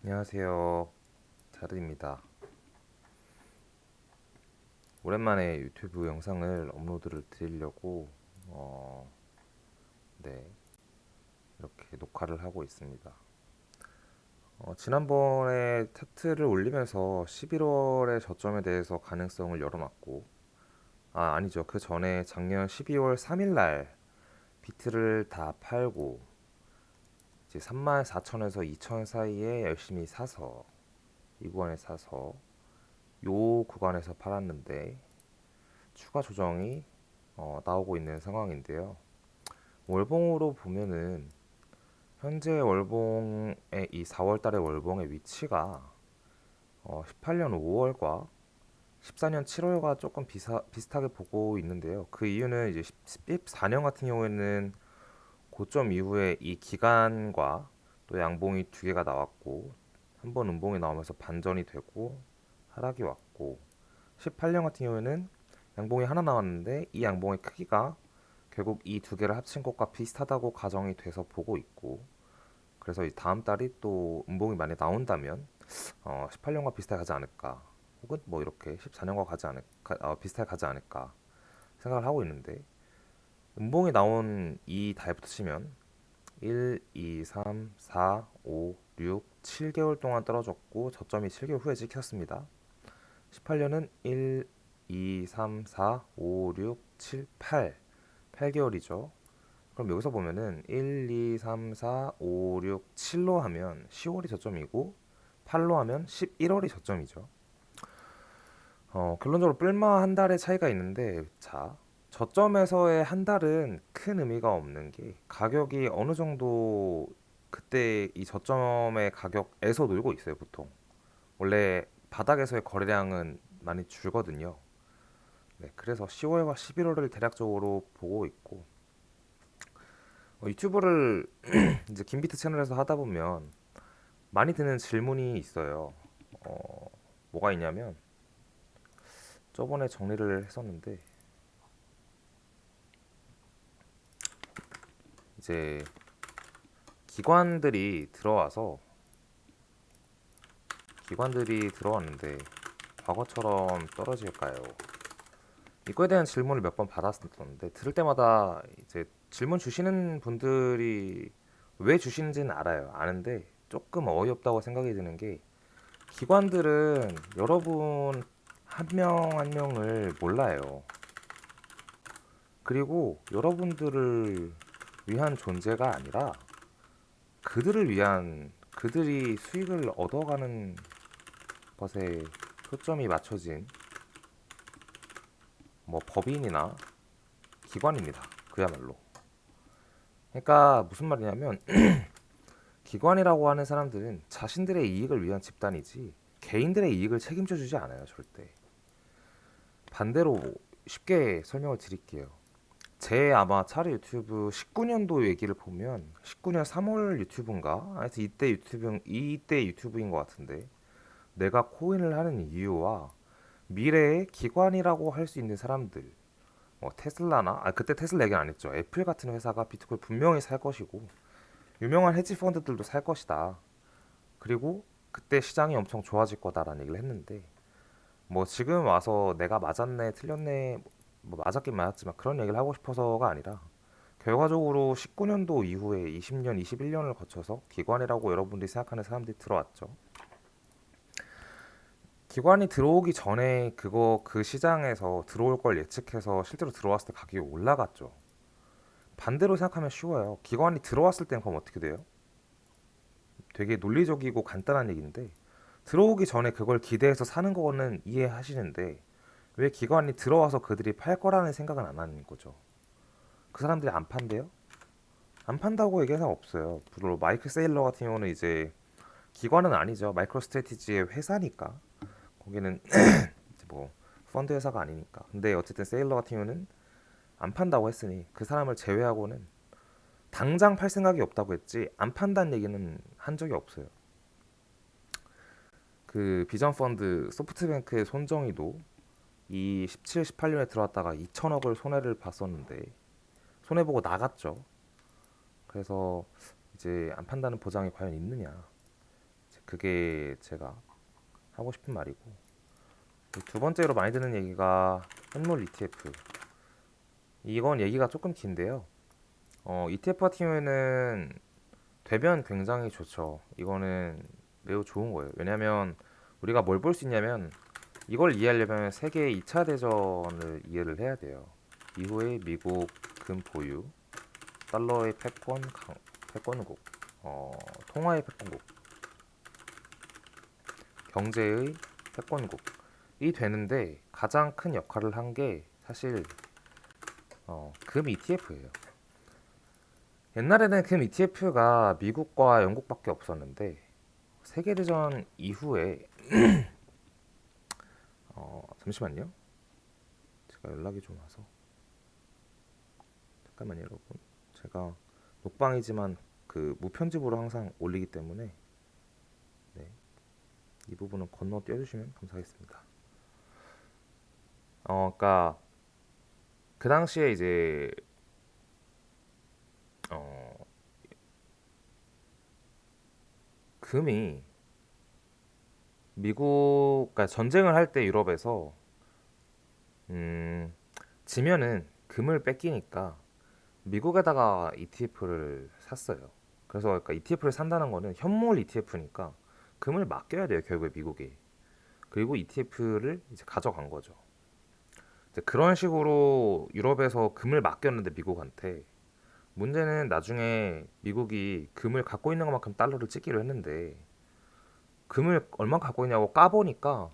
안녕하세요. 자르입니다. 오랜만에 유튜브 영상을 업로드를 드리려고 어, 네, 이렇게 녹화를 하고 있습니다. 지난번에 타트를 올리면서 11월의 저점에 대해서 가능성을 열어놨고, 아니죠. 그 전에 작년 12월 3일 날 비트를 다 팔고 이제 34,000에서 2,000 사이에 열심히 사서 이 구간에 사서 요 구간에서 팔았는데 추가 조정이 나오고 있는 상황인데요. 월봉으로 보면은 현재 월봉의 이 4월 달의 월봉의 위치가 18년 5월과 14년 7월과 조금 비슷하게 보고 있는데요. 그 이유는 이제 14년 같은 경우에는 고점 이후에 이 기간과 또 양봉이 두 개가 나왔고 한 번 음봉이 나오면서 반전이 되고 하락이 왔고 18년 같은 경우에는 양봉이 하나 나왔는데 이 양봉의 크기가 결국 이 두 개를 합친 것과 비슷하다고 가정이 돼서 보고 있고 그래서 이 다음 달이 또 음봉이 많이 나온다면 18년과 비슷하게 가지 않을까 혹은 뭐 이렇게 14년과 가지 않을까 비슷하게 가지 않을까 생각을 하고 있는데 음봉이 나온 이 달부터 치면 1, 2, 3, 4, 5, 6, 7개월 동안 떨어졌고 저점이 7개월 후에 찍혔습니다. 18년은 1, 2, 3, 4, 5, 6, 7, 8 8개월이죠. 그럼 여기서 보면은 1, 2, 3, 4, 5, 6, 7로 하면 10월이 저점이고 8로 하면 11월이 저점이죠. 결론적으로 뿔마 한 달의 차이가 있는데 자 저점에서의 한 달은 큰 의미가 없는 게 가격이 어느 정도 그때 이 저점의 가격에서 놀고 있어요 보통. 원래 바닥에서의 거래량은 많이 줄거든요. 네, 그래서 10월과 11월을 대략적으로 보고 있고 유튜브를 이제 김비트 채널에서 하다 보면 많이 드는 질문이 있어요. 뭐가 있냐면 저번에 정리를 했었는데 이제 기관들이 들어와서 기관들이 들어왔는데 과거처럼 떨어질까요? 이거에 대한 질문을 몇 번 받았었는데 들을 때마다 이제 질문 주시는 분들이 왜 주시는지는 알아요. 아는데 조금 어이없다고 생각이 드는 게 기관들은 여러분 한 명 한 명을 몰라요. 그리고 여러분들을 위한 존재가 아니라 그들을 위한 그들이 수익을 얻어가는 것에 초점이 맞춰진 뭐 법인이나 기관입니다. 그야말로. 그러니까 무슨 말이냐면 기관이라고 하는 사람들은 자신들의 이익을 위한 집단이지 개인들의 이익을 책임져 주지 않아요, 절대. 반대로 쉽게 설명을 드릴게요. 제 아마 차례 유튜브 19년도 얘기를 보면 19년 3월 유튜브인가? 하여튼 이때 유튜브인 것 같은데 내가 코인을 하는 이유와 미래의 기관이라고 할 수 있는 사람들 테슬라나 그때 테슬라 얘기는 안 했죠. 애플 같은 회사가 비트코인 분명히 살 것이고 유명한 헤지 펀드들도 살 것이다. 그리고 그때 시장이 엄청 좋아질 거다라는 얘기를 했는데 뭐 지금 와서 내가 맞았네 틀렸네 뭐 맞았긴 맞았지만 그런 얘기를 하고 싶어서가 아니라 결과적으로 19년도 이후에 20년, 21년을 거쳐서 기관이라고 여러분들이 생각하는 사람들이 들어왔죠. 기관이 들어오기 전에 그 시장에서 들어올 걸 예측해서 실제로 들어왔을 때 가격이 올라갔죠. 반대로 생각하면 쉬워요. 기관이 들어왔을 땐 그럼 어떻게 돼요? 되게 논리적이고 간단한 얘기인데 들어오기 전에 그걸 기대해서 사는 거는 이해하시는데 왜 기관이 들어와서 그들이 팔 거라는 생각은 안 하는 거죠. 그 사람들이 안 판대요? 안 판다고 얘기한 사람 없어요. 물론 마이클 세일러 같은 경우는 이제 기관은 아니죠. 마이크로 스트래티지의 회사니까. 거기는 이제 뭐 펀드 회사가 아니니까. 근데 어쨌든 세일러 같은 경우는 안 판다고 했으니 그 사람을 제외하고는 당장 팔 생각이 없다고 했지 안 판다는 얘기는 한 적이 없어요. 그 비전 펀드 소프트뱅크의 손정희도 이 17, 18년에 들어왔다가 2천억을 손해를 봤었는데 손해보고 나갔죠. 그래서 이제 안 판다는 보장이 과연 있느냐 그게 제가 하고 싶은 말이고, 두 번째로 많이 드는 얘기가 현물 ETF. 이건 얘기가 조금 긴데요. ETF 같은 경우에는 되면 굉장히 좋죠. 이거는 매우 좋은 거예요. 왜냐면 우리가 뭘 볼 수 있냐면, 이걸 이해하려면 세계 2차 대전을 이해를 해야 돼요. 이후에 미국 금 보유, 달러의 패권국, 통화의 패권국, 경제의 패권국이 되는데 가장 큰 역할을 한 게 사실 금 ETF예요. 옛날에는 금 ETF가 미국과 영국밖에 없었는데 세계대전 이후에 잠시만요. 제가 연락이 좀 와서 잠깐만요, 여러분. 제가 녹방이지만 그 무편집으로 항상 올리기 때문에 네, 이 부분은 건너 뛰어주시면 감사하겠습니다. 그러니까 그 당시에 이제 어, 금이 그러니까 전쟁을 할 때 유럽에서 음, 지면은 금을 뺏기니까 미국에다가 ETF를 샀어요. 그래서 그러니까 ETF를 산다는 거는 현물 ETF니까 금을 맡겨야 돼요, 결국에 미국에. 그리고 ETF를 이제 가져간 거죠. 이제 그런 식으로 유럽에서 금을 맡겼는데 미국한테, 문제는 나중에 미국이 금을 갖고 있는 것만큼 달러를 찍기로 했는데 금을 얼마 갖고 있냐고 까보니까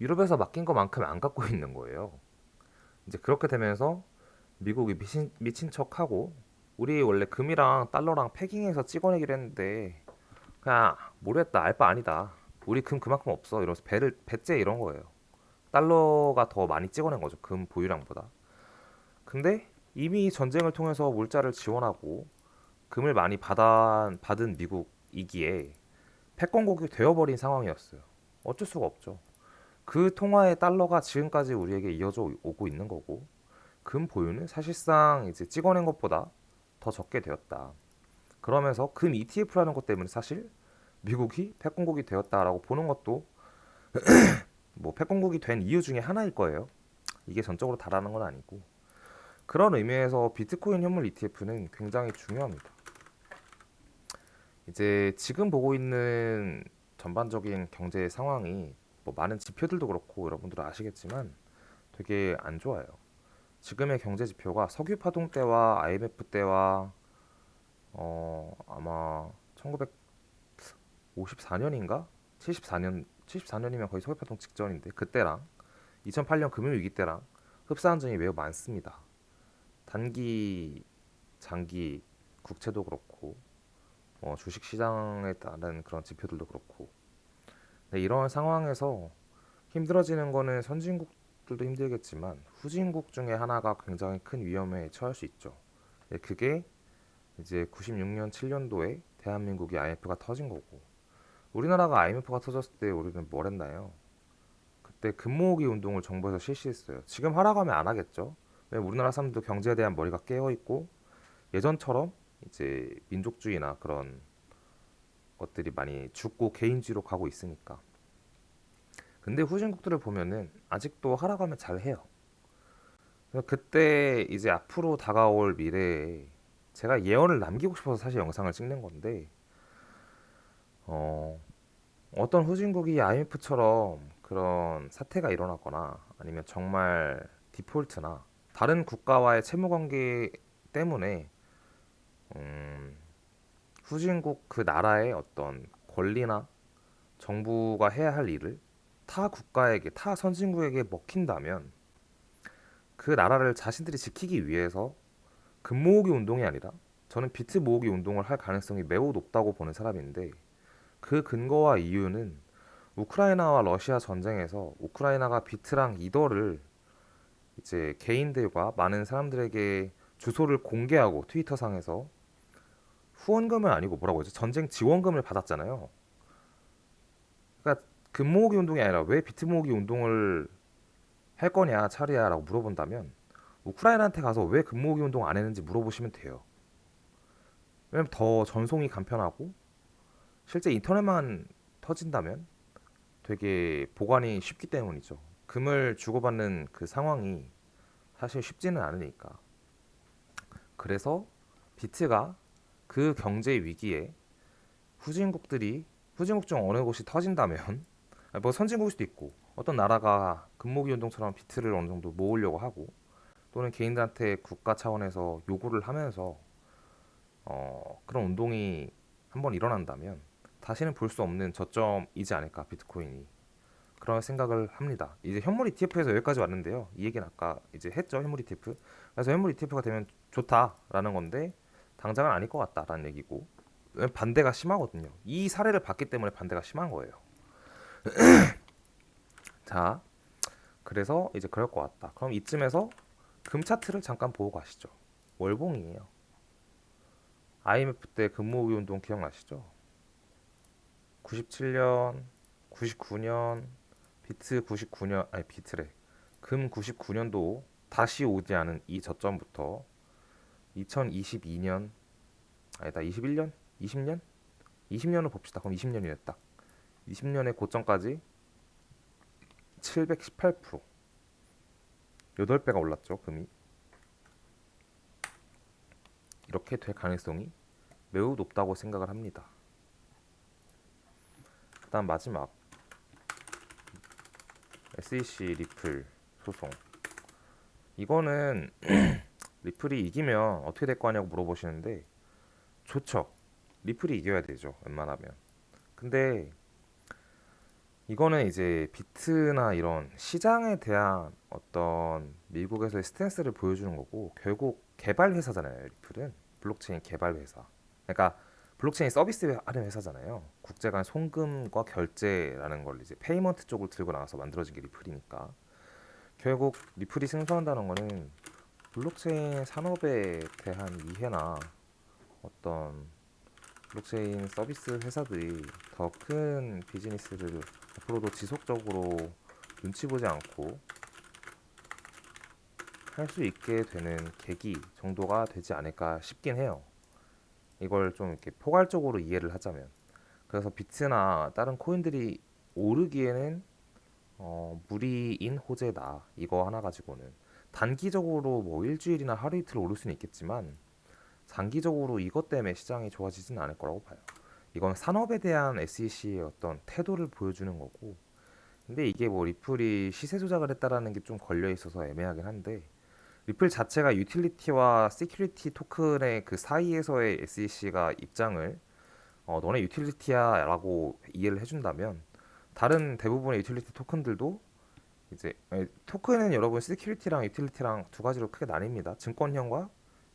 유럽에서 맡긴 것만큼 안 갖고 있는 거예요. 이제 그렇게 되면서 미국이 미친 척하고, 우리 원래 금이랑 달러랑 패깅해서 찍어내기로 했는데 그냥 모르겠다, 알바 아니다, 우리 금 그만큼 없어 이러면서 배째 이런 거예요. 달러가 더 많이 찍어낸 거죠, 금 보유량보다. 근데 이미 전쟁을 통해서 물자를 지원하고 금을 많이 받은 미국이기에 패권국이 되어버린 상황이었어요. 어쩔 수가 없죠. 그 통화의 달러가 지금까지 우리에게 이어져 오고 있는 거고, 금 보유는 사실상 이제 찍어낸 것보다 더 적게 되었다. 그러면서 금 ETF라는 것 때문에 사실 미국이 패권국이 되었다라고 보는 것도 뭐 패권국이 된 이유 중에 하나일 거예요. 이게 전적으로 다라는 건 아니고, 그런 의미에서 비트코인 현물 ETF는 굉장히 중요합니다. 이제 지금 보고 있는 전반적인 경제 상황이 뭐 많은 지표들도 그렇고 여러분들도 아시겠지만 되게 안 좋아요. 지금의 경제 지표가 석유 파동 때와 IMF 때와 아마 1954년인가? 74년이면 거의 석유 파동 직전인데, 그때랑 2008년 금융위기 때랑 흡사한 점이 매우 많습니다. 단기, 장기 국채도 그렇고 주식 시장에 따른 그런 지표들도 그렇고. 네, 이런 상황에서 힘들어지는 거는 선진국들도 힘들겠지만 후진국 중에 하나가 굉장히 큰 위험에 처할 수 있죠. 네, 그게 이제 96년, 7년도에 대한민국이 IMF가 터진 거고, 우리나라가 IMF가 터졌을 때 우리는 뭘 했나요? 그때 금모으기 운동을 정부에서 실시했어요. 지금 하라고 하면 안 하겠죠. 왜냐면 우리나라 사람들도 경제에 대한 머리가 깨어 있고 예전처럼 이제 민족주의나 그런 것들이 많이 죽고 개인주의로 가고 있으니까. 근데 후진국들을 보면은 아직도 하라고 하면 잘 해요. 그래서 그때 이제 앞으로 다가올 미래에 제가 예언을 남기고 싶어서 사실 영상을 찍는 건데, 어, 어떤 후진국이 IMF처럼 그런 사태가 일어나거나 아니면 정말 디폴트나 다른 국가와의 채무 관계 때문에 음, 후진국 그 나라의 어떤 권리나 정부가 해야 할 일을 타 국가에게, 타 선진국에게 먹힌다면 그 나라를 자신들이 지키기 위해서 금 모으기 운동이 아니라 저는 비트 모으기 운동을 할 가능성이 매우 높다고 보는 사람인데, 그 근거와 이유는 우크라이나와 러시아 전쟁에서 우크라이나가 비트랑 이더를 이제 개인들과 많은 사람들에게 주소를 공개하고 트위터상에서 후원금은 아니고 뭐라고 하죠? 전쟁 지원금을 받았잖아요. 그러니까 금 모으기 운동이 아니라 왜 비트 모으기 운동을 할 거냐 차리야라고 물어본다면, 우크라이나한테 가서 왜 금 모으기 운동 안 했는지 물어보시면 돼요. 왜냐면 더 전송이 간편하고 실제 인터넷만 터진다면 되게 보관이 쉽기 때문이죠. 금을 주고받는 그 상황이 사실 쉽지는 않으니까. 그래서 비트가 그 경제 위기에 후진국 중 어느 곳이 터진다면 뭐 선진국일 수도 있고 어떤 나라가 금모기 운동처럼 비트를 어느 정도 모으려고 하고 또는 개인들한테 국가 차원에서 요구를 하면서 그런 운동이 한번 일어난다면 다시는 볼 수 없는 저점이지 않을까 비트코인이 그런 생각을 합니다. 이제 현물 ETF에서 여기까지 왔는데요. 이 얘기는 아까 이제 했죠. 현물 ETF. 그래서 현물 ETF가 되면 좋다라는 건데 당장은 아닐 것 같다라는 얘기고 반대가 심하거든요. 이 사례를 봤기 때문에 반대가 심한 거예요. 자, 그래서 이제 그럴 것 같다. 그럼 이쯤에서 금 차트를 잠깐 보고 가시죠. 월봉이에요. IMF 때 금 모으기 운동 기억나시죠? 97년, 99년, 비트 99년, 아니 비트래. 금 99년도 다시 오지 않은 이 저점부터 2022년, 아니다 21년, 20년, 20년을 봅시다. 그럼 20년이네 딱. 20년의 고점까지 718%, 8배가 올랐죠 금이. 이렇게 될 가능성이 매우 높다고 생각을 합니다. 그다음 마지막 SEC 리플 소송. 이거는 리플이 이기면 어떻게 될 거냐고 물어보시는데 좋죠. 리플이 이겨야 되죠. 웬만하면. 근데 이거는 이제 비트나 이런 시장에 대한 어떤 미국에서의 스탠스를 보여주는 거고 결국 개발 회사잖아요. 리플은 블록체인 개발 회사. 그러니까 블록체인 서비스 하는 회사잖아요. 국제 간 송금과 결제라는 걸 이제 페이먼트 쪽을 들고 나와서 만들어진 게 리플이니까 결국 리플이 승소한다는 거는 블록체인 산업에 대한 이해나 어떤 블록체인 서비스 회사들이 더 큰 비즈니스를 앞으로도 지속적으로 눈치 보지 않고 할 수 있게 되는 계기 정도가 되지 않을까 싶긴 해요. 이걸 좀 이렇게 포괄적으로 이해를 하자면. 그래서 비트나 다른 코인들이 오르기에는 무리인 호재다. 이거 하나 가지고는. 단기적으로 뭐 일주일이나 하루 이틀 오를 수는 있겠지만 장기적으로 이것 때문에 시장이 좋아지지는 않을 거라고 봐요. 이건 산업에 대한 SEC의 어떤 태도를 보여주는 거고 근데 이게 뭐 리플이 시세 조작을 했다라는 게 좀 걸려 있어서 애매하긴 한데 리플 자체가 유틸리티와 시큐리티 토큰의 그 사이에서의 SEC가 입장을 너네 유틸리티야라고 이해를 해준다면 다른 대부분의 유틸리티 토큰들도 이제 토큰은 여러분 시큐리티랑 유틸리티랑 두 가지로 크게 나뉩니다. 증권형과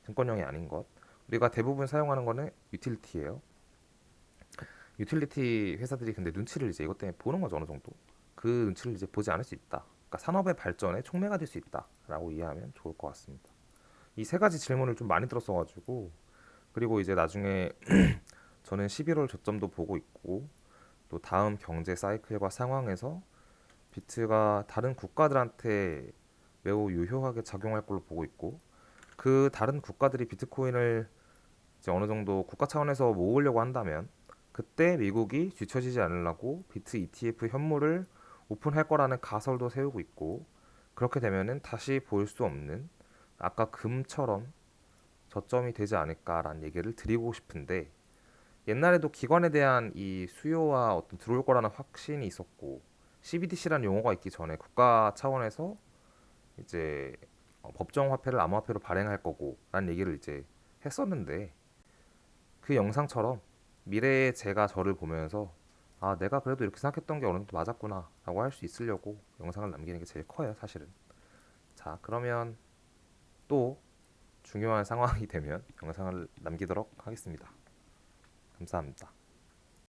증권형이 아닌 것. 우리가 대부분 사용하는 거는 유틸리티예요. 유틸리티 회사들이 근데 눈치를 이제 이것 때문에 보는 거죠 어느 정도. 그 눈치를 이제 보지 않을 수 있다. 그러니까 산업의 발전에 촉매가 될 수 있다라고 이해하면 좋을 것 같습니다. 이 세 가지 질문을 좀 많이 들었어가지고 그리고 이제 나중에 저는 11월 저점도 보고 있고 또 다음 경제 사이클과 상황에서 비트가 다른 국가들한테 매우 유효하게 작용할 걸로 보고 있고 그 다른 국가들이 비트코인을 이제 어느 정도 국가 차원에서 모으려고 한다면 그때 미국이 뒤처지지 않으려고 비트 ETF 현물을 오픈할 거라는 가설도 세우고 있고 그렇게 되면은 다시 보일 수 없는 아까 금처럼 저점이 되지 않을까라는 얘기를 드리고 싶은데 옛날에도 기관에 대한 이 수요와 어떤 들어올 거라는 확신이 있었고 CBDC라는 용어가 있기 전에 국가 차원에서 이제 법정 화폐를 암호화폐로 발행할 거고라는 얘기를 이제 했었는데 그 영상처럼 미래의 제가 저를 보면서 아 내가 그래도 이렇게 생각했던 게 어느 정도 맞았구나 라고 할 수 있으려고 영상을 남기는 게 제일 커요 사실은. 자 그러면 또 중요한 상황이 되면 영상을 남기도록 하겠습니다. 감사합니다.